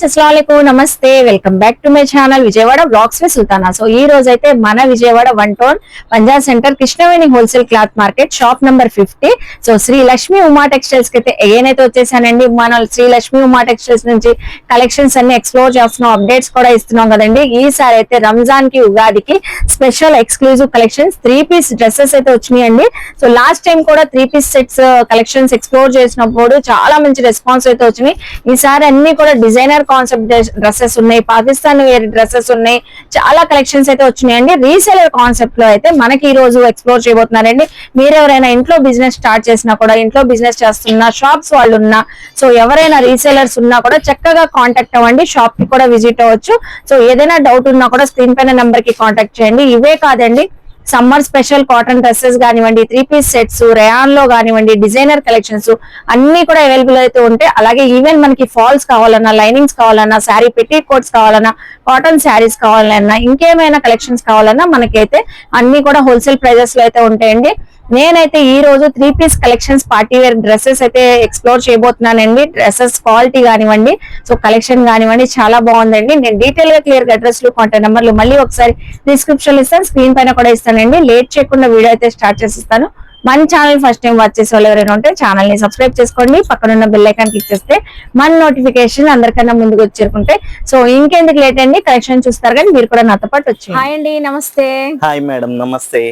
Friends, అస్సలాముఅలైకుం, నమస్తే. Welcome back to my channel Vijayawada blogs with Sultana. So ఈ రోజు అయితే మన Vijayawada 1 town Punjab centre Krishnaveni wholesale cloth market shop number 50. So Shri Lakshmi Uma textiles కి అయితే ఏనైతే వచ్చేసానండి. మన శ్రీ లక్ష్మి ఉమా టెక్స్టైల్స్ నుంచి కలెక్షన్స్ అన్ని ఎక్స్ప్లోర్ చేస్తున్నాం, అప్డేట్స్ కూడా ఇస్తున్నాం కదండి. ఈసారి అయితే రంజాన్ కి ఉగాదికి special exclusive collections 3 piece dresses అయితే వచ్చినాయండి. సో లాస్ట్ టైం కూడా 3 పీస్ సెట్స్ కలెక్షన్స్ ఎక్స్ప్లోర్ చేసినప్పుడు చాలా మంచి రెస్పాన్స్ అయితే వచ్చినాయి. ఈసారి అన్ని కూడా డిజైనర్ కాన్సెప్ట్ డ్రెస్సెస్ ఉన్నాయి, పాకిస్తాన్ వేర్ డ్రెస్సెస్ ఉన్నాయి, చాలా కలెక్షన్స్ అయితే వచ్చినాయండి. రీసేలర్ కాన్సెప్ట్ లో అయితే మనకి ఈ రోజు ఎక్స్ప్లోర్ చేయబోతున్నారండి. మీరు ఎవరైనా ఇంట్లో బిజినెస్ స్టార్ట్ చేసినా కూడా, ఇంట్లో బిజినెస్ చేస్తున్నా, షాప్స్ వాళ్ళు ఉన్నా, సో ఎవరైనా రీసేలర్స్ ఉన్నా కూడా చక్కగా కాంటాక్ట్ అవ్వండి. షాప్ కి కూడా విజిట్ అవ్వచ్చు. సో ఏదైనా డౌట్ ఉన్నా కూడా స్క్రీన్ పైన నెంబర్ కి కాంటాక్ట్ చేయండి. ఇవే కాదండి, సమ్మర్ స్పెషల్ కాటన్ డ్రెస్సెస్ కానివ్వండి, 3 పీస్ సెట్స్, రేయాన్ లో కానివ్వండి, డిజైనర్ కలెక్షన్స్ అన్ని కూడా అవైలబుల్ అయితే ఉంటాయి. అలాగే ఈవెన్ మనకి ఫాల్స్ కావాలన్నా, లైనింగ్స్ కావాలన్నా, శారీ పెట్టి కోట్స్ కావాలన్నా, కాటన్ శారీస్ కావాలన్నా, ఇంకేమైనా కలెక్షన్స్ కావాలన్నా మనకైతే అన్ని కూడా హోల్సేల్ ప్రైజెస్ లో అయితే ఉంటాయండి. నేనైతే ఈ రోజు 3 piece collections party wear dresses అయితే ఎక్స్ప్లోర్ చేయబోతున్నానండి. డ్రెస్సెస్ క్వాలిటీ కానివ్వండి, సో కలెక్షన్ కానివ్వండి, చాలా బాగుందండి. నేను డీటెయిల్ గా క్లియర్ గా అడ్రస్లు, కాంటాక్ట్ నెంబర్లు మళ్ళీ ఒకసారి డిస్క్రిప్షన్ ఇస్తాను, స్క్రీన్ పైన కూడా ఇస్తానండి. లేట్ చేయకుండా వీడియో అయితే స్టార్ట్ చేసిస్తాను. మన ఛానల్ ఫస్ట్ టైం వాచ్ చేసే వాళ్ళు ఎవరైనా ఉంటే ఛానల్ ని సబ్స్క్రైబ్ చేసుకోండి. పక్కనున్న బెల్ ఐకాన్ క్లిక్ చేస్తే మన నోటిఫికేషన్ అందరికన్నా ముందుకు వచ్చేరుకుంటే. సో ఇంకెందుకు లేట్ అండి, కలెక్షన్ చూస్తారు కానీ మీరు కూడా నాతో పాటు వచ్చి. హాయ్ అండి, నమస్తే. హాయ్ మేడం, నమస్తే.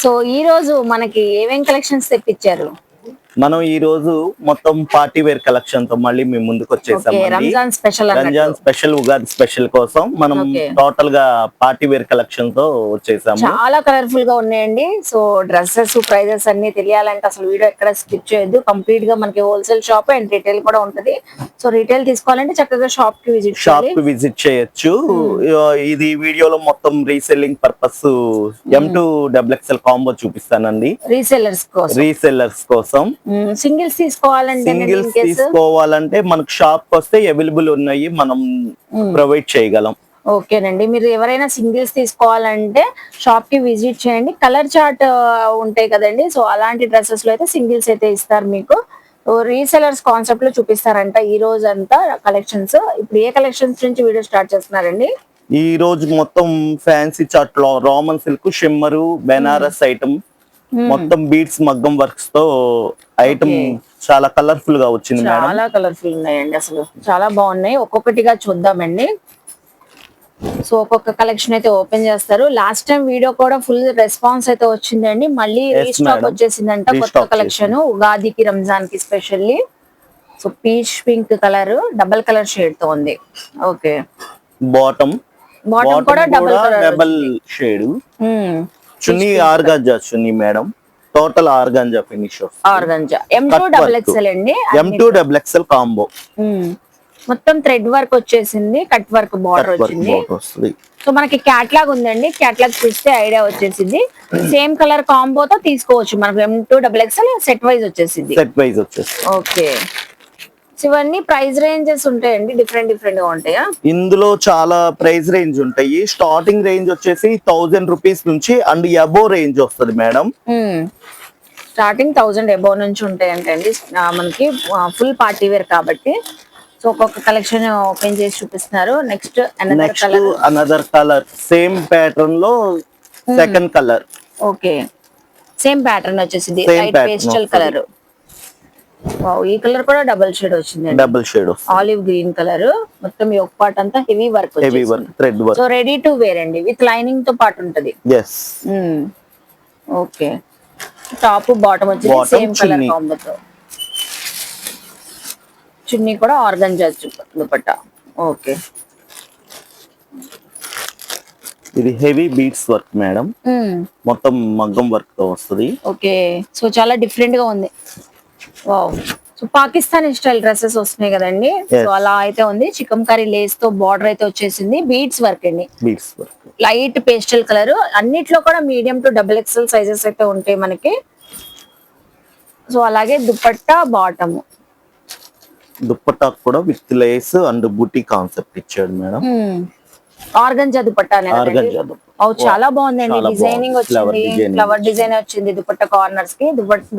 సో ఈ రోజు మనకి ఏమేం కలెక్షన్స్ తెప్పించారు? మనం ఈ రోజు మొత్తం పార్టీ వేర్ కలెక్షన్ తో మళ్ళీ మేము ముందుకు వచ్చేసాం. రంజాన్ స్పెషల్ ఉగాది స్పెషల్ కోసం మనం టోటల్ గా పార్టీ వేర్ కలెక్షన్ తో వచ్చేసాము. చాలా కలర్ఫుల్ గా ఉన్నాయండి. సో డ్రెస్సెస్ ప్రైజెస్ అన్ని తెలియాలంటే అసలు వీడియో ఎక్కడ స్కిప్ చేయొద్దు. కంప్లీట్ గా మనకి హోల్సేల్ షాప్ అండ్ రీటైల్ కూడా ఉంటది. సో రీటైల్ తీసుకోవాలంటే చక్కగా షాప్ కి విజిట్ చేయొచ్చు. ఇది వీడియోలో మొత్తం రీసెల్లింగ్ పర్పస్ M2XXL కాంబో చూపిస్తానండి, రీసెల్లర్స్ కోసం. సింగిల్స్ తీసుకోవాలంటే మనకు షాప్ వస్తే అవైలబుల్ ఉన్నాయి, మనం ప్రొవైడ్ చేయగలం. ఓకేనండి, మీరు ఎవరైనా సింగిల్స్ తీసుకోవాలంటే షాప్ కి విజిట్ చేయండి. కలర్ చార్ట్ ఉంటాయి కదండి, సో అలాంటి డ్రెస్సెస్ లో అయితే సింగిల్స్ అయితే ఇస్తారు మీకు. రీసెలర్స్ కాన్సెప్ట్ లో చూపిస్తారంట ఈ రోజు అంతా కలెక్షన్స్. ఇప్పుడు ఏ కలెక్షన్స్ నుంచి వీడియో స్టార్ట్ చేస్తున్నారండి? ఈ రోజు మొత్తం ఫ్యాన్సీ చార్ట్ లో Roman silk, shimmer, Banaras item, మొత్తం బీట్స్ మగ్గం వర్క్స్ తో ఐటమ్ చాలా కలర్ఫుల్ గా వచ్చింది. చాలా కలర్ఫుల్ ఉన్నాయండి, అసలు చాలా బాగున్నాయి. ఒక్కొక్కటిగా చూద్దామండి. సో ఒక్కొక్క కలెక్షన్ అయితే ఓపెన్ చేస్తారు. లాస్ట్ టైం వీడియో కూడా ఫుల్ రెస్పాన్స్ అయితే వచ్చిందండి. మళ్ళీ రీస్టాక్ వచ్చేసిందంట కొత్త కలెక్షన్ ఉగాదికి, రంజాన్ కి specially. So peach pink colour, double colour shade తో ఉంది. ఓకే, బాటమ్ కూడా double shade. Chunni organza chunni madam, total organza finish. Organza M2XXL అండి, M2XXL కాంబో. మొత్తం థ్రెడ్ వర్క్ వచ్చేసింది, కట్ వర్క్ బార్డర్ వచ్చింది. సో మనకి క్యాట్లాగ్ ఉందండి, క్యాట్లాగ్ చూస్తే ఐడియా వచ్చేసింది. సేమ్ కలర్ కాంబోతో తీసుకోవచ్చు మనకు. M2XXL సెట్ వైజ్ వచ్చేసింది. ఓకే, ఇవన్నీ ప్రైస్ రేంజెస్ ఉంటాయండి, డిఫరెంట్ గా ఉంటాయా? ఇందులో చాలా ప్రైస్ రేంజ్ ఉంటాయి. స్టార్టింగ్ రేంజ్ వచ్చేసి 1000 రూపీస్ నుంచి అండ్ అబోవ్ రేంజ్ వస్తుంది మేడం. స్టార్టింగ్ 1000 అబోవ్ నుంచి ఉంటాయంటండి మనకి, ఫుల్ పార్టీ వేర్ కాబట్టి. సో ఒక్కొక్క కలెక్షన్ ఓపెన్ చేసి చూపిస్తున్నారు. Next another colour same pattern లో second colour. Okay, same pattern వచ్చేసింది, పేస్టల్ కలర్. ఈ కలర్ కూడా డబుల్ షేడ్ వచ్చింది, ఆలివ్ గ్రీన్ కలర్. మొత్తం ఈ ఒక పార్ట్ అంతా heavy work, thread work. So ready to wear అండి, విత్ లైనింగ్ తో పాటు ఉంటది. ఓకే, టాప్ బాటమ్ వచ్చి సేమ్ కలర్ కాంబోతో. చున్నీ కూడా ఆర్గంజా దుపట్టా. ఓకే, ఇది హెవీ బీట్స్ వర్క్ మేడం, మొత్తం మగ్గం వర్క్ తో వస్తుంది. ఓకే, సో చాలా డిఫరెంట్ గా ఉంది. Wow, so Pakistani style dresses వస్తున్నాయి కదండి, సో అలా అయితే ఉంది. చికెన్ కర్రీ లేస్ తో బార్డర్ అయితే వచ్చేసింది, బీడ్స్ వర్క్ అండి, లైట్ పేస్టల్ కలర్. అన్నిట్లో కూడా మీడియం టు XXL సైజెస్ అయితే ఉంటాయి మనకి. సో అలాగే దుపట్టా బాటమ్, దుపట్టా కూడా విత్ లేస్ అండ్ బూటీ కాన్సెప్ట్ ఇచ్చాడు మేడం. ఆర్గంజా దుపట్టా, చాలా బాగుందండి. డిజైనింగ్ వచ్చింది, ఫ్లవర్ డిజైన్ వచ్చింది దుపట్టా కార్నర్స్ కి.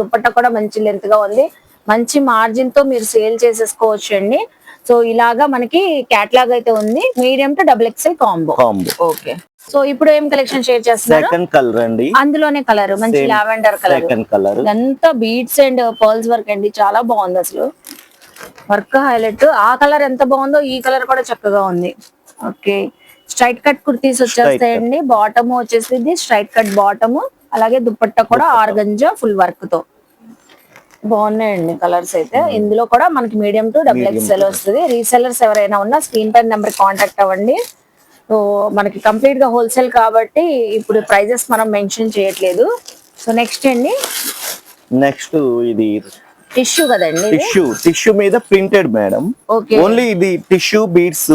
దుపట్టా కూడా మంచి లెంత్ గా ఉంది, మంచి మార్జిన్ తో మీరు సేల్ చేసేసుకోవచ్చు అండి. సో ఇలాగా మనకి క్యాట్లాగ్ అయితే ఉంది, medium to double XL combo. Okay, so ఇప్పుడు ఏం కలెక్షన్ షేర్ చేస్తున్నారు? సెకండ్ కలర్ అండి, అందులోనే కలర్ మంచి లావెండర్ కలర్. సెకండ్ కలర్ ఇదంతా బీడ్స్ అండ్ పర్ల్స్ వర్క్ అండి, చాలా బాగుంది అసలు వర్క్ హైలైట్. ఆ కలర్ ఎంత బాగుందో ఈ కలర్ కూడా చక్కగా ఉంది. ఓకే, స్ట్రైట్ కట్ కుర్తీస్ వచ్చేస్తాయండి, బాటమ్ వచ్చేసి స్ట్రైట్ కట్ బాటమ్, అలాగే దుపట్టా కూడా ఆర్గంజా ఫుల్ వర్క్ తో బాగున్నాయండి కలర్స్ అయితే. ఇందులో కూడా మనకి మీడియం టు డబుల్ ఎక్స్ఎల్ వస్తుంది. రీసెల్లర్స్ ఎవరైనా ఉన్నా స్క్రీన్ పై నెంబర్ కాంటాక్ట్ అవ్వండి. సో మనకి కంప్లీట్ గా హోల్సేల్ కాబట్టి ఇప్పుడు ప్రైజెస్ మనం మెన్షన్ చేయట్లేదు. సో నెక్స్ట్ అండి, నెక్స్ట్ ఇది టిష్యూ కదండి, టిష్యూ మీద ప్రింటెడ్ మేడం. ఓన్లీ ఇది టిష్యూ బీడ్స్,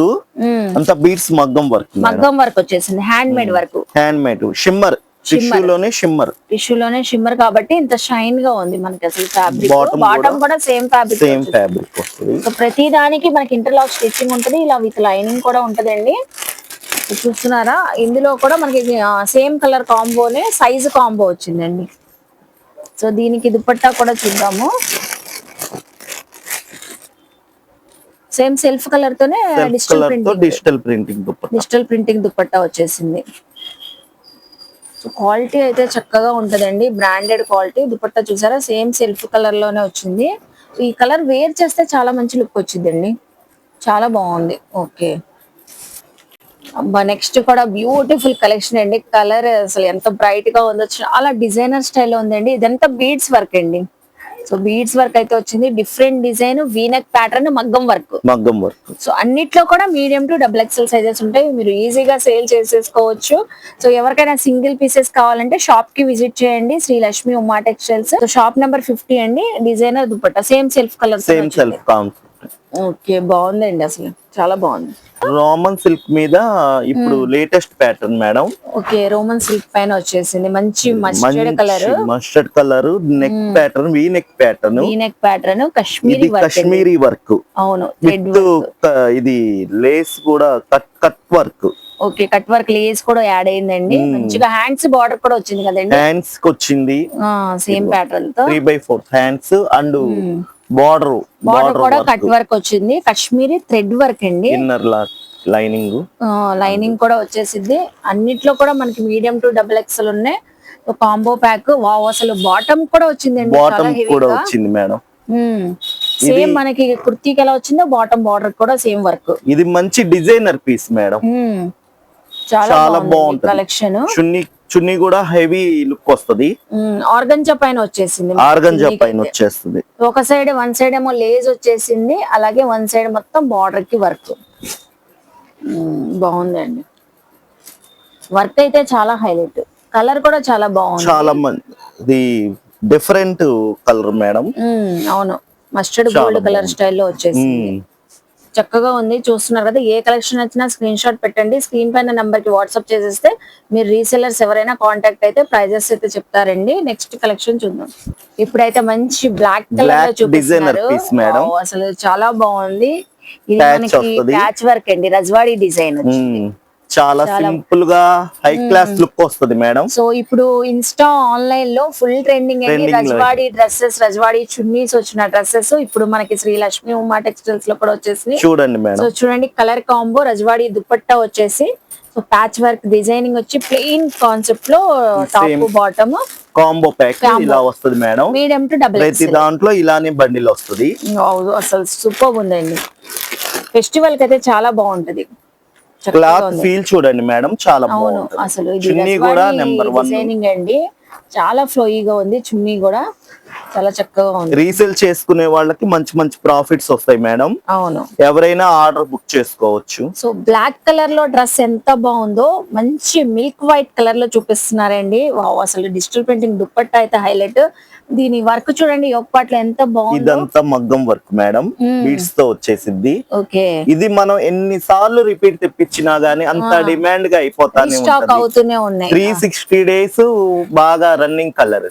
అంత బీడ్స్ మగ్గం వర్క్ వచ్చేసింది, handmade work, handmade shimmer, టిష్యూలోనే షిమ్మర్ కాబట్టి ఇంత షైన్ గా ఉంది మనకి అసలు. ఫ్యాబ్రిక్ బాటమ్ కూడా సేమ్ ఫ్యాబ్రిక్ వస్తుంది. సో ప్రతి దానికి మనకి ఇంటర్లాక్ స్టిచ్చింగ్ ఉంటుంది, ఇలా విత్ లైనింగ్ కూడా ఉంటదండి. చూస్తున్నారా, ఇందులో కూడా మనకి సేమ్ కలర్ కాంబోనే సైజ్ కాంబో వచ్చిందండి. సో దీనికి దుపట్టా కూడా చూద్దాము, సేమ్ సెల్ఫ్ కలర్ తోనే డిజిటల్ ప్రింటింగ్ దుపట్టా వచ్చేసింది. సో క్వాలిటీ అయితే చక్కగా ఉంటదండి, బ్రాండెడ్ క్వాలిటీ. దుపట్టా చూసారా, సేమ్ సెల్ఫ్ కలర్ లోనే వచ్చింది. ఈ కలర్ వేర్ చేస్తే చాలా మంచి లుక్ వచ్చిందండి, చాలా బాగుంది. ఓకే, నెక్స్ట్ కూడా బ్యూటిఫుల్ కలెక్షన్ అండి. కలర్ అసలు ఎంత బ్రైట్ గా ఉందో, చాలా డిజైనర్ స్టైల్లో ఉందండి. ఇదంతా బీడ్స్ వర్క్ అండి. సో బీడ్స్ వర్క్ అయితే వచ్చింది, డిఫరెంట్ డిజైన్, వీనెక్ ప్యాటర్న్, మగ్గం వర్క్. సో అన్నిట్లో కూడా medium to double XL sizes ఉంటాయి, మీరు ఈజీగా సేల్ చేసేసుకోవచ్చు. సో ఎవరికైనా సింగిల్ పీసెస్ కావాలంటే షాప్ కి విజిట్ చేయండి, Shri Lakshmi Uma textiles. So shop number 50 అండి. Designer dupatta same self colour. Okay, బాగుందండి అసలు, చాలా బాగుంది. రోమన్ సిల్క్ మీద ఇప్పుడు latest pattern madam. Okay, Roman silk పైన వచ్చేసింది మంచి mustard colour, neck pattern, V neck pattern, Kashmiri work. అవును, ఇది లేస్ కూడా cut work. Okay, cut work lace కూడా యాడ్ అయిందండి. మంచిగా హ్యాండ్స్ బార్డర్ కూడా వచ్చింది కదండి, హ్యాండ్స్ కి వచ్చింది సేమ్ ప్యాటర్న్ తో 3/4 హ్యాండ్స్ అండ్ బార్డర్ కూడా కట్ వర్క్ వచ్చింది, కాశ్మీరీ థ్రెడ్ వర్క్ అండి. ఇన్నర్ లైనింగ్ కూడా వచ్చేసింది. అన్నిట్లో కూడా మనకి మీడియం టు డబుల్ ఎక్స్ఎల్ ఉన్నాయి. Combo pack. వావ్, అసలు బాటమ్ కూడా వచ్చిందండి, మేడం. సేమ్ మనకి కుర్తీకి ఎలా వచ్చిందో బాటమ్ బార్డర్ కూడా సేమ్ వర్క్. ఇది మంచి డిజైనర్ పీస్ మేడం, చాలా బాగుంటుంది కలెక్షన్. చున్నీ కూడా హెవీ లుక్ వస్తుంది, ఆర్గంజా పైన వచ్చేస్తుంది. ఒక సైడ్ వన్ సైడ్ ఏమో లేజ్ వచ్చేసింది, అలాగే వన్ సైడ్ మొత్తం బార్డర్ కి వర్క్. బాగుందండి వర్క్ అయితే, చాలా హైలైట్. కలర్ కూడా చాలా బాగుంది, చాలా మంది డిఫరెంట్ కలర్ మేడం. అవును, మస్టర్డ్ గోల్డ్ కలర్ స్టైల్లో వచ్చేసింది, చక్కగా ఉంది. చూస్తున్నారు కదా, ఏ కలెక్షన్ వచ్చినా స్క్రీన్ షాట్ పెట్టండి, స్క్రీన్ పైన నంబర్ కి వాట్సాప్ చేసేస్తే మీరు రీసెల్లర్స్ ఎవరైనా కాంటాక్ట్ అయితే ప్రైజెస్ అయితే చెప్తారండి. నెక్స్ట్ కలెక్షన్ చూద్దాం. ఇప్పుడైతే మంచి బ్లాక్ కలర్ చూపిస్తున్నారు, అసలు చాలా బాగుంది. ఇది మనకి ప్యాచ్ వర్క్ అండి, రజ్వాడి డిజైన్ వచ్చింది, చాలా సింపుల్ గా హై క్లాస్ లుక్ వస్తుంది మేడం. సో ఇప్పుడు ఇన్స్టా ఆన్లైన్ లో ఫుల్ ట్రెండింగ్ అండి, రజ్వాడి డ్రెస్సెస్, రజ్వాడి చున్నీస్ వచ్చిన డ్రెస్సెస్ ఇప్పుడు మనకి శ్రీ లక్ష్మి ఉమా టెక్స్టైల్స్ లో కూడా వచ్చేసి చూడండి మేడం. సో చూడండి, కలర్ కాంబో, రజ్వాడి దుపట్టా వచ్చేసి, సో ప్యాచ్ వర్క్ డిజైనింగ్ వచ్చి ప్లెయిన్ కాన్సెప్ట్ లో టాప్ బాటమ్ కాంబో ప్యాక్ ఇలా వస్తుంది మేడం. మీడియం టు డబుల్ ప్రతి దాంట్లో ఇలానే బండిల్ వస్తుంది. అసలు సూపర్ ఉందండి, ఫెస్టివల్ కి అయితే చాలా బాగుంటది. క్లాత్ ఫీల్ చూడండి మేడం, చాలా బాగుంది. అసలు చున్నీ కూడా నెంబర్ 1 డిజైనింగ్ అండి, చాలా ఫ్లోయిగా ఉంది. చున్నీ కూడా చాలా చక్కగా ఉంది. రీసేల్ చేసుకునే వాళ్ళకి మంచి మంచి ప్రాఫిట్స్ వస్తాయి మేడం. అవును, ఎవరైనా ఆర్డర్ బుక్ చేసుకోవచ్చు. సో బ్లాక్ కలర్ లో డ్రెస్ ఎంత బాగుందో, మంచి మిల్క్ వైట్ కలర్ లో చూపిస్తున్నారండి. వావ్, అసలు డిజిటల్ ప్రింటింగ్ దుపట్టా అయితే హైలైట్. దీని వర్క్ చూడండి, ఒక్కట్లో ఎంత బాగుంది. ఇదంతా మగ్గం వర్క్ మేడం, బీడ్స్ తో వచ్చేసింది. ఓకే, ఇది మనం ఎన్ని సార్లు రిపీట్ తెప్పించినా గానీ అంత డిమాండ్ గా అయిపోతానే స్టాక్ అవుతూనే ఉన్నాయి. 360 days బాగా రన్నింగ్ కలర్.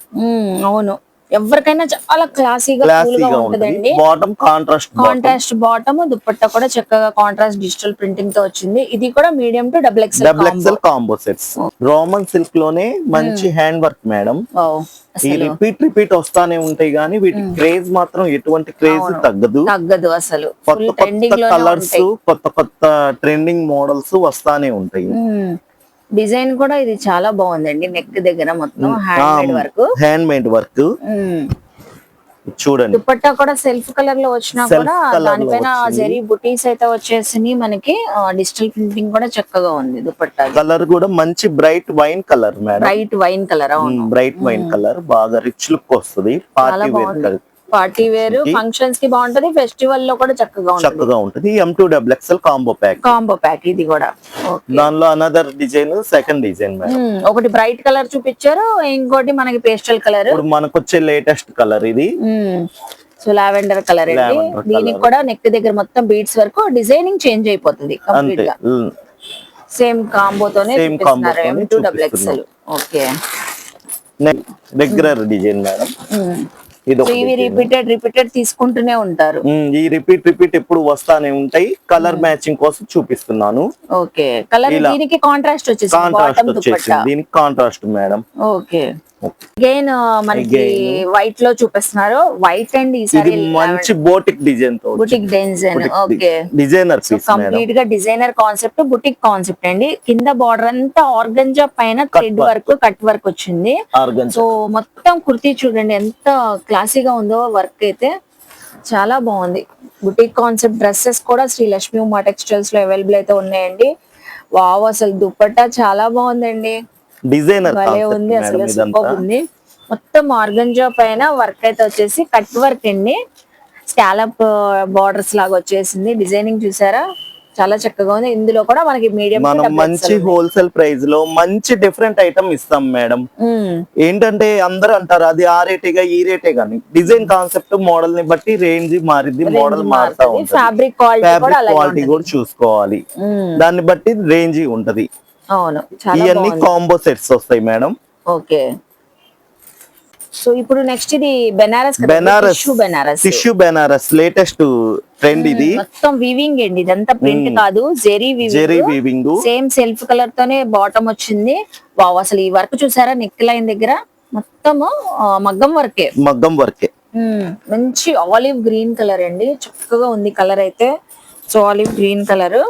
అవును, ఎవరికైనా చాలా క్లాసీగా క్లాసీగా ఉంటది. ఉంటదండి. బాటమ్ కాంట్రాస్ట్ బాటమ్, దుపట్టా కూడా చక్కగా కాంట్రాస్ట్ డిజిటల్ ప్రింటింగ్ తో వచ్చింది. ఇది కూడా medium to double XL combo sets. Roman silk లోనే మంచి హ్యాండ్ వర్క్ మేడం. ఈ రిపీట్ వస్తానే ఉంటాయి కానీ వీటి క్రేజ్ మాత్రం ఎటువంటి క్రేజ్ తగ్గదు అసలు. కొత్త కలర్స్, కొత్త ట్రెండింగ్ మోడల్స్ వస్తానే ఉంటాయి. డిజైన్ కూడా ఇది చాలా బాగుందండి. నెక్ దగ్గర మొత్తం హ్యాండ్ మేడ్ వర్క్ చూడండి. దుపట్టా కూడా సెల్ఫ్ కలర్ లో వచ్చినా కూడా దానిపైన జరీ బుటీస్ అయితే వచ్చేసి మనకి డిజిటల్ ప్రింటింగ్ కూడా చక్కగా ఉంది. దుపట్టా కలర్ కూడా మంచి bright wine colour madam. Bright wine colour బాగా రిచ్ లుక్ వస్తుంది. పార్టీ వేర్ ఫంక్షన్స్ కి బాగుంటది. ఫెస్టివల్ లో కూడా చక్కగా ఉంటది. M2XXL కాంబో ప్యాక్ ఇది కూడా. దానిలో another design, second design madam. ఒకటి బ్రైట్ కలర్ చూపించారు, ఇంకోటి మనకి పేస్టల్ కలర్. ఇప్పుడు మనకు వచ్చే లేటెస్ట్ కలర్ ఇది. సో లావెండర్ కలర్ అండి. దీనికి కూడా నెక్ దగ్గర మొత్తం బీడ్స్ వరకు డిజైనింగ్ చేంజ్ అయిపోతుంది కంప్లీట్ గా. సేమ్ కాంబోతోనే M2XXL. Okay, regular design madam. ఇవి రిపీటెడ్ తీసుకుంటూనే ఉంటారు. ఈ రిపీట్ ఎప్పుడు వస్తానే ఉంటాయి. కలర్ మ్యాచింగ్ కోసం చూపిస్తున్నాను. ఓకే, కలర్ దీనికి కాంట్రాస్ట్ వచ్చేసి దీనికి కాంట్రాస్ట్ మేడం. ఓకే, అగైన్ మనకి వైట్ లో చూపిస్తున్నారు. వైట్ అండ్ ఈసారి మంచి boutique design. Okay, designer complete గా డిజైనర్ కాన్సెప్ట్, బుటిక్ కాన్సెప్ట్ అండి. కింద బార్డర్ అంతా ఆర్గంజా, పైన థ్రెడ్ వర్క్, కట్ వర్క్ వచ్చింది. సో మొత్తం కుర్తీ చూడండి ఎంత క్లాసీగా ఉందో. వర్క్ అయితే చాలా బాగుంది. బుటిక్ కాన్సెప్ట్ డ్రెస్సెస్ కూడా శ్రీ లక్ష్మీ ఉమా టెక్స్టైల్స్ లో అవైలబుల్ అయితే ఉన్నాయండి. వావ్, అసలు దుపట్టా చాలా బాగుందండి. డిజైనర్ ఉంది, అసలు సూపర్ ఉంది. మొత్తం ఆర్గంజా పైన వర్క్ అయితే వచ్చేసి కట్ వర్క్ అండి. స్కాలప్ బార్డర్స్ లాగా వచ్చేసింది. డిజైనింగ్ చూసారా, చాలా చక్కగా ఉంది. ఇందులో కూడా మనకి మీడియం, మనం మంచి హోల్సేల్ ప్రైస్ లో మంచి డిఫరెంట్ ఐటమ్ ఇస్తాం మేడం. ఏంటంటే అందరూ అంటారు అది ఆ రేటేగా ఈ రేటే గానీ డిజైన్ కాన్సెప్ట్ మోడల్ ని బట్టి రేంజ్ మారిద్ది, మోడల్ మారుతా ఉంటుంది. ఫ్యాబ్రిక్ క్వాలిటీ కూడా చూసుకోవాలి. దాన్ని బట్టి రేంజ్ ఉంటది. అవును, ఇవన్నీ కాంబో సెట్స్ వస్తాయి మేడం. ఓకే, సో ఇప్పుడు నెక్స్ట్ ఇది Banaras tissue Banaras latest trend. ఇది మొత్తం వీవింగ్ అండి. ఇదంతా ప్రింట్ కాదు, zari weaving. Same self colour తోనే బాటమ్ వచ్చింది. వావ్, అసలు ఈ వర్క్ చూసారా, నెక్ లైన్ దగ్గర మొత్తము మగ్గం వర్కే. మంచి ఆలివ్ గ్రీన్ కలర్ అండి. చక్కగా ఉంది కలర్ అయితే. So olive green colour.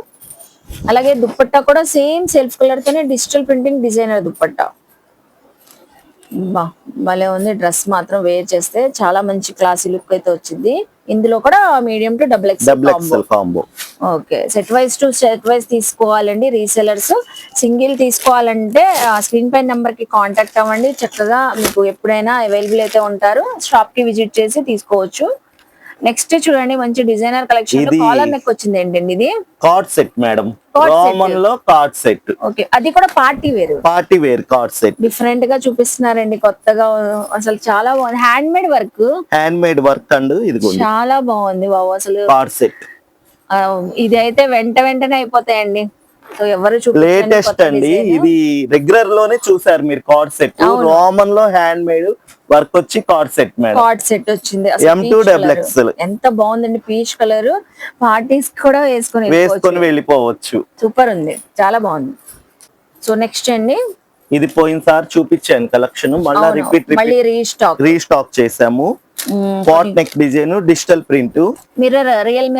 అలాగే దుపట్టా కూడా సేమ్ సెల్ఫ్ కలర్ తోనే డిజిటల్ ప్రింటింగ్ డిజైనర్ దుపట్టా. భలే ఉంది. డ్రెస్ మాత్రం వేర్ చేస్తే చాలా మంచి క్లాసీ లుక్ అయితే వచ్చింది. ఇందులో కూడా medium to double XL combo. Okay, set wise తీసుకోవాలండి రీసెలర్స్. సింగిల్ తీసుకోవాలంటే స్క్రీన్ పై నెంబర్ కి కాంటాక్ట్ అవ్వండి. చక్కగా మీకు ఎప్పుడైనా అవైలబుల్ అయితే ఉంటారు. షాప్ కి విజిట్ చేసి తీసుకోవచ్చు. నెక్స్ట్ చూడండి, మంచి డిజైనర్ కలెక్షన్. కాలర్ నెక్ వచ్చింది ఏంటండి ఇది? Cord set madam. రోమన్ లో కార్డ్ సెట్. ఓకే, అది కూడా party wear cord set. Different గా చూపిస్తున్నారండి, కొత్తగా. అసలు చాలా బాగుంది. హ్యాండ్ మేడ్ వర్క్ అండ్ ఇది చాలా బాగుంది. బాబు అసలు కార్డ్ సెట్ ఇది అయితే వెంటనే అయిపోతాయండి. లేటెస్ట్ అండి. ఇది రెగ్యులర్ లోనే చూసారు మీరు. కార్డ్ సెట్ రోమన్ లో హ్యాండ్ మేడ్ వర్క్ వచ్చి card set madam. Card set వచ్చింది. M2XXL ఎంత బాగుందండి. Peach colour. పార్టీస్ కూడా వేసుకొని వెళ్ళిపోవచ్చు. సూపర్ ఉంది, చాలా బాగుంది. సో నెక్స్ట్ అండి, ఇది పోయినసారి చూపించాను కలెక్షన్. మళ్ళీ రీస్టాక్ చేసాము. Pot neck design, digital print, real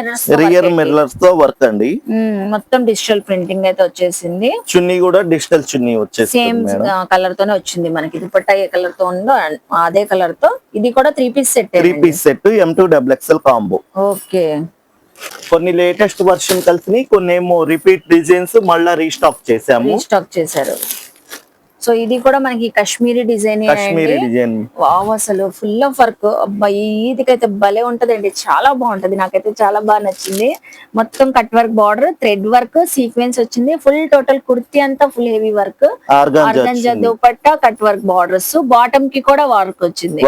mirrors తో వర్క్ అండి. మొత్తం డిజిటల్ ప్రింటింగ్ అయితే వచ్చేసింది. చున్నీ కూడా డిజిటల్ చున్నీ వచ్చేసి సేమ్ కలర్ తోనే వచ్చింది మనకి. దుపట్టా ఏ కలర్ తో ఉందో అదే కలర్ తో. ఇది కూడా 3 piece set. M2XXL combo. Okay, కొన్ని లేటెస్ట్ వర్షన్ కలిసి, కొన్ని ఏమో రిపీట్ డిజైన్స్ మళ్ళా రీస్టాక్ చేశారు. సో ఇది కూడా మనకి కాశ్మీరీ డిజైన్. వావ్, అసలు ఫుల్ ఆఫ్ వర్క్. అబ్బాయి ఇదికైతే భలే ఉంటదండి, చాలా బాగుంటది. నాకైతే చాలా బాగా నచ్చింది. మొత్తం cut work, border, thread work, sequence వచ్చింది. ఫుల్ టోటల్ కుర్తీ అంతా full heavy work. Organza dupatta, cut work borders, bottom కి కూడా వర్క్ వచ్చింది.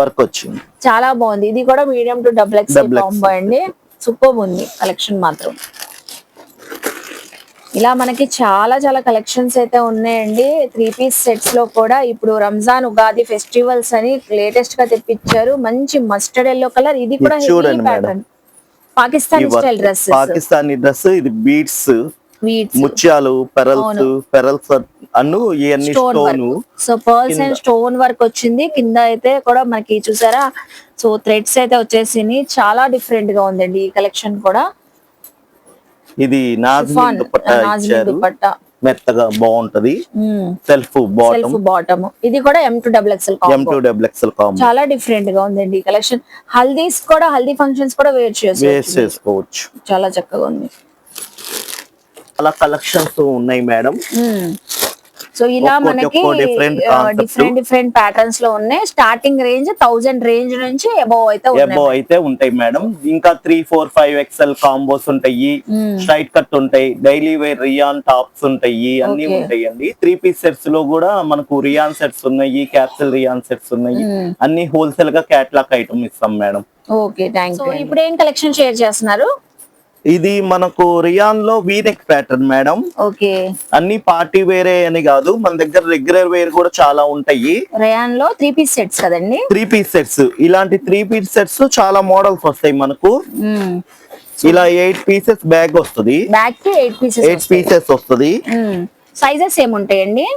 చాలా బాగుంది. ఇది కూడా medium to double XL combo అండి. సూపర్ ఉంది కలెక్షన్ మాత్రం. ఇలా మనకి చాలా చాలా కలెక్షన్స్ అయితే ఉన్నాయండి. 3 పీస్ సెట్స్ లో కూడా ఇప్పుడు రంజాన్ ఉగాది ఫెస్టివల్స్ అని లేటెస్ట్ గా తెప్పించారు. మంచి మస్టర్డ్ ఎల్లో కలర్, ఇది కూడా ఇది హెవీ చూడండి pattern Pakistani style dress. Pakistani dress, ఇది బీడ్స్, బీడ్స్, ముత్యాలు, పెరల్స్ అన్ను ఇవన్నీ stone. So pearls and stone work వచ్చింది. కింద అయితే కూడా మనకి చూసారా, సో థ్రెడ్స్ అయితే వచ్చేసింది. చాలా డిఫరెంట్ గా ఉందండి ఈ కలెక్షన్ కూడా. ఇది నాజ్మిన్ దుపట్టా, మెత్తగా బాగుంటది. సెల్ఫ్ బాటమ్, ఇది కూడా M2XXL కాంబో. చాలా డిఫరెంట్ గా ఉందండి ఈ కలెక్షన్. హల్దీస్ కూడా, హల్దీ ఫంక్షన్స్ కూడా వేర్ చేసుకోవచ్చు. చాలా చక్కగా ఉంది. చాలా కలెక్షన్స్ ఉన్నాయి మేడం. సో ఇలా మనకి డిఫరెంట్ ప్యాటర్న్స్ లో ఉన్నాయి. స్టార్టింగ్ రేంజ్ 1000 రేంజ్ నుంచి అబౌవ్ అయితే ఉంటాయి మేడం. ఇంకా 3, 4, 5 XL కాంబోస్ ఉంటాయి, స్ట్రైట్ కట్ ఉంటాయి, డైలీ వేర్ రియాన్ టాప్స్ ఉంటాయి, అన్ని ఉంటాయి అండి. 3 పీస్ సెట్స్ లో కూడా మనకు రియాన్ సెట్స్ ఉన్నాయి, క్యాప్సూల్ రియాన్ సెట్స్ ఉన్నాయి. అన్ని హోల్సేల్ గా క్యాట్లాగ్ ఐటమ్ ఇస్తాం మేడం. Okay, thank you. సో ఇప్పుడు ఏం కలెక్షన్ షేర్ చేస్తున్నారు? ఇది మనకు రియాన్ లో వీనెక్ ప్యాటర్న్ మేడం. ఓకే, అన్ని పార్టీ వేరే అని కాదు, మన దగ్గర రెగ్యులర్ వేర్ కూడా చాలా ఉంటాయి. రియాన్ లో 3 పీస్ సెట్స్ కదండి. 3 పీస్ సెట్స్, ఇలాంటి 3 పీస్ సెట్స్ చాలా మోడల్స్ వస్తాయి మనకు. ఇలా 8 పీసెస్ బ్యాగ్ వస్తుంది. బ్యాగ్ కి 8 పీసెస్ వస్తుంది. సైజెస్ ఏముంటాయండి?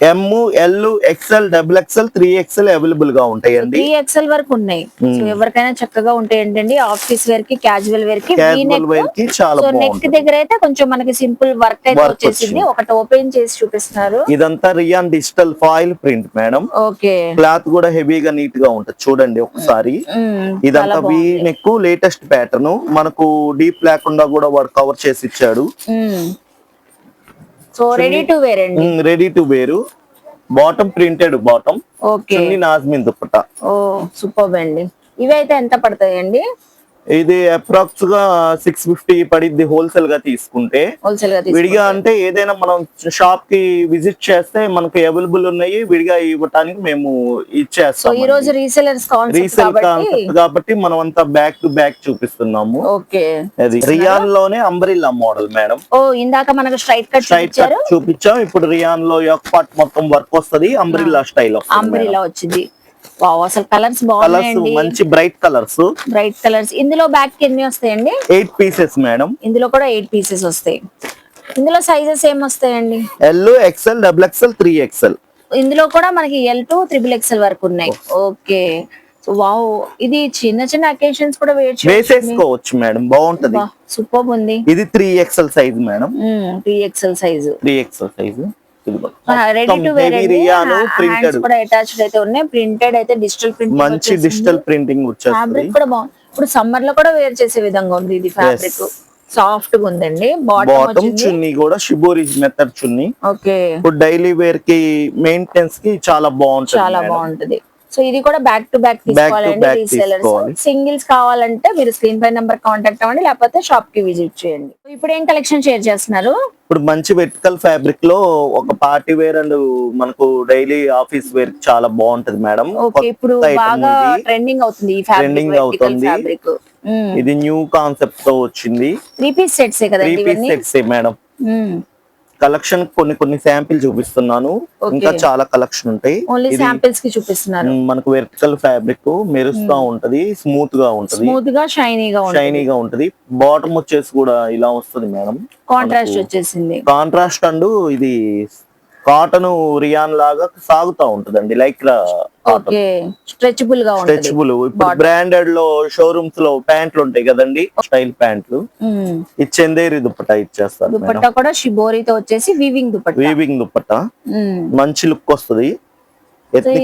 M, L, XL, XXL, 3XL available గా ఉంటాయండి. 3XL వరకు ఉన్నాయి. సో ఎవరికైనా చక్కగా ఉంటాయి ఏంటండి, ఆఫీస్ వేర్ కి, క్యాజువల్ వేర్ కి, చాలా బాగుంటుంది. నెక్ దగ్గర అయితే కొంచెం మనకి సింపుల్ వర్క్ అయితే వచ్చేసింది. ఒకటి ఓపెన్ చేసి చూపిస్తున్నారు. ఇదంతా rayon digital foil print madam. Okay, cloth కూడా హెవీగా నీట్ గా ఉంటుంది. చూడండి ఒకసారి. ఇదంతా వీ నెక్, లేటెస్ట్ ప్యాటర్న్, మనకు డీప్ లేకుండా కూడా వాడు కవర్ చేసి ఇచ్చాడు. సో రెడీ టు వేర్ అండి. Ready to wear. Bottom printed bottom. Okay, Nazmin dupatta. ఓ సూపర్ అండి. ఇవి అయితే ఎంత పడతాయండి? ఇది అప్రాక్స్ గా 650 పడిద్ది హోల్సేల్ గా తీసుకుంటే. విడిగా అంటే ఏదైనా మనం షాప్ కి విజిట్ చేస్తే మనకు అవైలబుల్ ఉన్నాయి, విడిగా ఇవ్వడానికి మేము ఇచ్చేస్తాం. ఈ రోజు రీసేల్ కాన్సెప్ట్ కాబట్టి మనం అంతా బ్యాక్ టు బ్యాక్ చూపిస్తున్నాము. ఓకే, అది రియాన్ లోనే అంబ్రిల్లా మోడల్ మేడం. ఓ ఇందాక మనకు స్ట్రైట్ కట్ చూపించాం. ఇప్పుడు రియాన్ లో యొక్క పార్ట్ మొత్తం వర్క్ వస్తది, అంబ్రిల్లా స్టైల్ వస్తుంది. అంబ్రిల్లా వచ్చింది. వావ్, అసలు కలర్స్ బాగున్నాయండి. మంచి బ్రైట్ కలర్స్. ఇందులో బ్యాక్ కి ఎన్ని వస్తాయండి? 8 పీసెస్ మేడం. ఇందులో కూడా 8 పీసెస్ వస్తాయి. ఇందులో సైజెస్ ఏం వస్తాయండి? L, XL, XXL, 3XL. ఇందులో కూడా మనకి L to XXL వరకు ఉన్నాయి. ఓకే, వావ్, ఇది చిన్న చిన్న అకేషన్స్ కూడా వేసేసుకోవచ్చు మేడం. బాగుంటది, సూపర్ ఉంది. ఇది 3XL size madam. 3XL size. Ready to wear hands కూడా అటాచ్డ్ అయితే ఉన్నాయి. ప్రింటెడ్ అయితే డిజిటల్ ప్రింట్, మంచి డిజిటల్ ప్రింటింగ్ వచ్చేస్తుంది. ఫ్యాబ్రిక్ కూడా బాగుంది. ఇప్పుడు సమ్మర్ లో కూడా వేర్ చేసే విధంగా ఉంది. ఇది ఫ్యాబ్రిక్ సాఫ్ట్ గా ఉందండి. బాటమ్ చున్నీ కూడా షిబోరి మెథడ్ చున్నీ. ఓకే, ఇప్పుడు డైలీ వేర్ కి, మెయింటెనెన్స్ కి చాలా బాగుంటది. సో ఇది కూడా బ్యాక్ టు బ్యాక్ తీసుకోవాలండి రీసెలర్స్. సింగిల్స్ కావాలంటే మీరు స్క్రీన్ పై నంబర్ కాంటాక్ట్ అవ్వండి, లేకపోతే షాప్ కి విజిట్ చేయండి. ఇప్పుడు ఏం కలెక్షన్ షేర్ చేస్తున్నారు? ఇప్పుడు మంచి వెర్టికల్ ఫ్యాబ్రిక్ లో ఒక పార్టీ వేర్ అండ్ మనకు డైలీ ఆఫీస్ వేర్ చాలా బాగుంటది మేడం. ఓకే, ఇప్పుడు బాగా ట్రెండింగ్ అవుతుంది ఈ ఫ్యాబ్రిక్. ఇది న్యూ కాన్సెప్ట్ తో వచ్చింది. 3 పీస్ సెట్స్ కదా? 3 పీస్ సెట్స్ మేడం. కలెక్షన్ కొన్ని శాంపిల్ చూపిస్తున్నాను, ఇంకా చాలా కలెక్షన్ ఉంటాయి. ఓన్లీ శాంపిల్స్ కి చూపిస్తున్నారు. మనకు వెర్టికల్ ఫ్యాబ్రిక్ మెరుస్తా ఉంటది, స్మూత్ గా షైనీగా ఉంటది. బాటమ్ వచ్చేసి కూడా ఇలా వస్తుంది మేడం. కాంట్రాస్ట్ అండ్ ఇది కాటన్ రియాన్ లాగా సాగుతా ఉంటదండి. Like stretchable. ఇప్పుడు బ్రాండెడ్ లో షోరూమ్స్ లో ప్యాంట్లు ఉంటాయి కదండి, స్టైల్ ప్యాంట్లు. ఇది చందేరి దుపట్టా ఇచ్చేస్తారు. దుపట్టా కూడా షిబోరితో వచ్చేసి వీవింగ్ దుపట్టా. మంచి లుక్ వస్తుంది.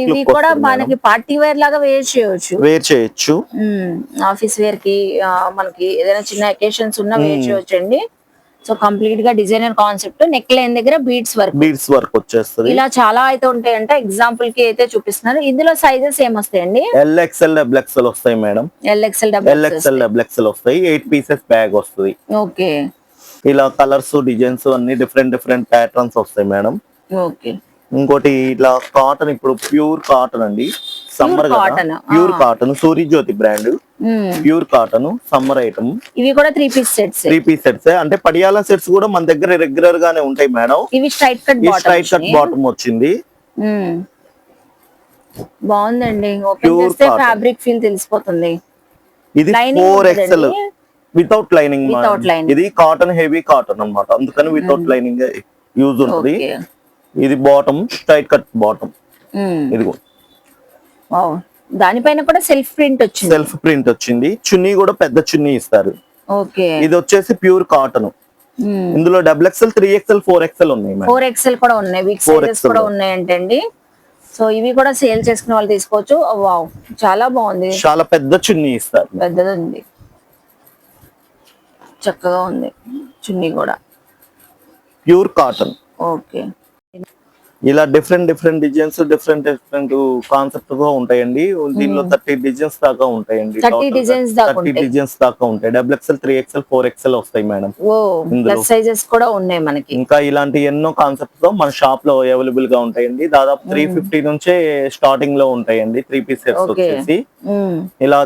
ఇది కూడా మనకి పార్టీ వేర్ లాగా వేర్ చేయొచ్చు. ఆఫీస్ వేర్ కి, మనకి ఏదైనా చిన్న అకేషన్స్ ఉన్నా వేర్ చేయొచ్చు అండి. సో కంప్లీట్ గా డిజైనర్ కాన్సెప్ట్. నెక్ లైన్ దగ్గర బీడ్స్ వర్క్ వచ్చేస్తుంది. ఇలా చాలా అయితే ఉంటాయంట. ఎగ్జాంపుల్ కి అయితే చూపిస్తున్నారు. ఇందులో సైజెస్ ఏమొస్తాయండి? L, XL, XXL వస్తాయి మేడం. L, XL, XXL వస్తాయి. 8 పీసెస్ బ్యాగ్ వస్తుంది. ఓకే, ఇలా కలర్స్, డిజైన్స్ అన్ని డిఫరెంట్ ప్యాటర్న్స్ వస్తాయి మేడం. ఓకే, ఇంకోటి ఇట్లా కాటన్, ఇప్పుడు ప్యూర్ కాటన్ అండి. Summer pure cotton, Suryajyoti brand. Pure cotton summer item. ఇవి కూడా 3 పీస్ సెట్స్. 3 పీస్ సెట్స్ అంటే పడియాలా సెట్స్ కూడా మన దగ్గర రెగ్యులర్ గానే ఉంటాయి మేడం. ఇవి స్ట్రైట్ కట్ బాటమ్ వచ్చింది. బాగుందండి. ఓపెన్ చేస్తే ఫ్యాబ్రిక్ ఫీల్ తెలిసిపోతుంది. ఇది 4XL వితౌట్ లైనింగ్. ఇది కాటన్ హెవీ కాటన్ అన్నమాట, అందుకని వితౌట్ లైనింగ్ యూజ్ ఉంటుంది. ఇది బాటమ్ స్ట్రైట్ కట్ బాటమ్. ఇదిగో దానిపైన కూడా సెల్ఫ్ ప్రింట్ వచ్చింది. చున్నీ కూడా పెద్ద చున్నీ ఇస్తారు. ఇది వచ్చేసి ప్యూర్ కాటన్. ఇందులో XXL 3XL 4XL ఉన్నాయి. 4XL కూడా ఉన్నాయి. బిగ్ సైజెస్ కూడా ఉన్నాయంటే అండి. సో ఇవి కూడా సేల్ చేసుకునే వాళ్ళు తీసుకోవచ్చు. వావ్ చాలా బాగుంది. చాలా పెద్ద చున్నీ ఇస్తారు. పెద్దది ఉంది, చక్కగా ఉంది చున్నీ కూడా. Pure cotton. ఓకే. ఇలా డిఫరెంట్ డిజైన్స్ డిఫరెంట్ కాన్సెప్ట్ గా ఉంటాయండి. దీనిలో 30 డిజైన్స్ దాకా ఉంటాయండి. 30 డిజైన్స్ దాకా ఉంటాయి. XXL 3XL 4XL వస్తాయి మేడం. ప్లస్ సైజెస్ కూడా ఉన్నాయి మనకి. ఇంకా ఇలాంటి ఎన్నో కాన్సెప్ట్స్ తో మన షాప్ లో అవైలబుల్ గా ఉంటాయండి. దాదాపు 350 నుంచే స్టార్టింగ్ లో ఉంటాయండి 3 పీస్ సెట్స్ వచ్చేసి. ఇలా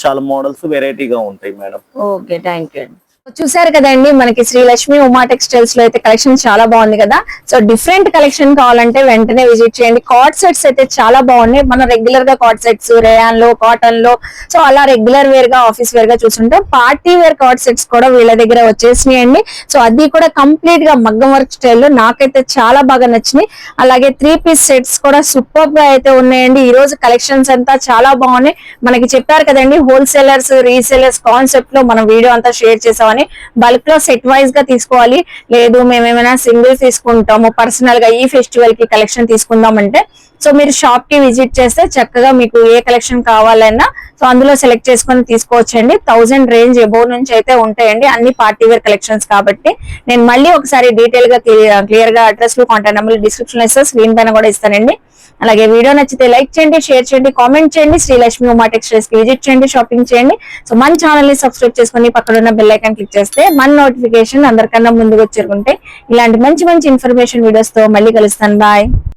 చాలా మోడల్స్ వెరైటీగా ఉంటాయి మేడం. Okay, thank you. చూసారు కదండి, మనకి శ్రీ లక్ష్మి ఉమా టెక్స్టైల్స్ లో అయితే కలెక్షన్ చాలా బాగుంది కదా. సో డిఫరెంట్ కలెక్షన్ కావాలంటే వెంటనే విజిట్ చేయండి. కార్డ్ సెట్స్ అయితే చాలా బాగున్నాయి. మనం రెగ్యులర్ గా కార్డ్ సెట్స్ రేయాన్ లో, కాటన్ లో, సో అలా రెగ్యులర్ వేర్ గా ఆఫీస్ వేర్ గా చూస్తుంటాం. పార్టీ వేర్ కార్డ్ సెట్స్ కూడా వీళ్ళ దగ్గర వచ్చేసినాయండి. సో అది కూడా కంప్లీట్ గా మగ్గం వర్క్ స్టైల్లో నాకైతే చాలా బాగా నచ్చినాయి. అలాగే 3 పీస్ సెట్స్ కూడా సూపర్ గా అయితే ఉన్నాయండి. ఈ రోజు కలెక్షన్స్ అంతా చాలా బాగున్నాయి. మనకి చెప్పారు కదండి, హోల్సేలర్స్ రీసేలర్స్ కాన్సెప్ట్ లో మనం వీడియో అంతా షేర్ చేసామని. బల్క్ లో సెట్ వైజ్ గా తీసుకోవాలి, లేదు మేమేమైనా సింగిల్ తీసుకుంటాము పర్సనల్ గా ఈ ఫెస్టివల్ కి కలెక్షన్ తీసుకుందామంటే, సో మీరు షాప్ కి విజిట్ చేస్తే చక్కగా మీకు ఏ కలెక్షన్ కావాలన్నా సో అందులో సెలెక్ట్ చేసుకొని తీసుకోవచ్చండి. 1000 రేంజ్ అబోవ్ నుంచి అయితే ఉంటాయండి అన్ని పార్టీ వేర్ కలెక్షన్స్. కాబట్టి నేను మళ్ళీ ఒకసారి డీటెయిల్ గా క్లియర్ గా అడ్రస్ లో కాంటాక్ట్ నెంబర్ డిస్క్రిప్షన్ లో ఇస్తా, స్క్రీన్ పైన కూడా ఇస్తానండి. అలాగే వీడియో నచ్చితే లైక్ చేయండి, షేర్ చేయండి, కామెంట్ చేయండి. శ్రీ లక్ష్మి ఉమా టెక్స్టైల్స్ కి విజిట్ చేయండి, షాపింగ్ చేయండి. సో మన ఛానల్ ని సబ్స్క్రైబ్ చేసుకుని పక్కన ఉన్న బెల్ ఐకాన్ క్లిక్ చేస్తే మన నోటిఫికేషన్ అందరికన్నా ముందుకు వచ్చేరుకుంటే ఇలాంటి మంచి ఇన్ఫర్మేషన్ వీడియోస్ తో మళ్ళీ కలుస్తాను. బాయ్.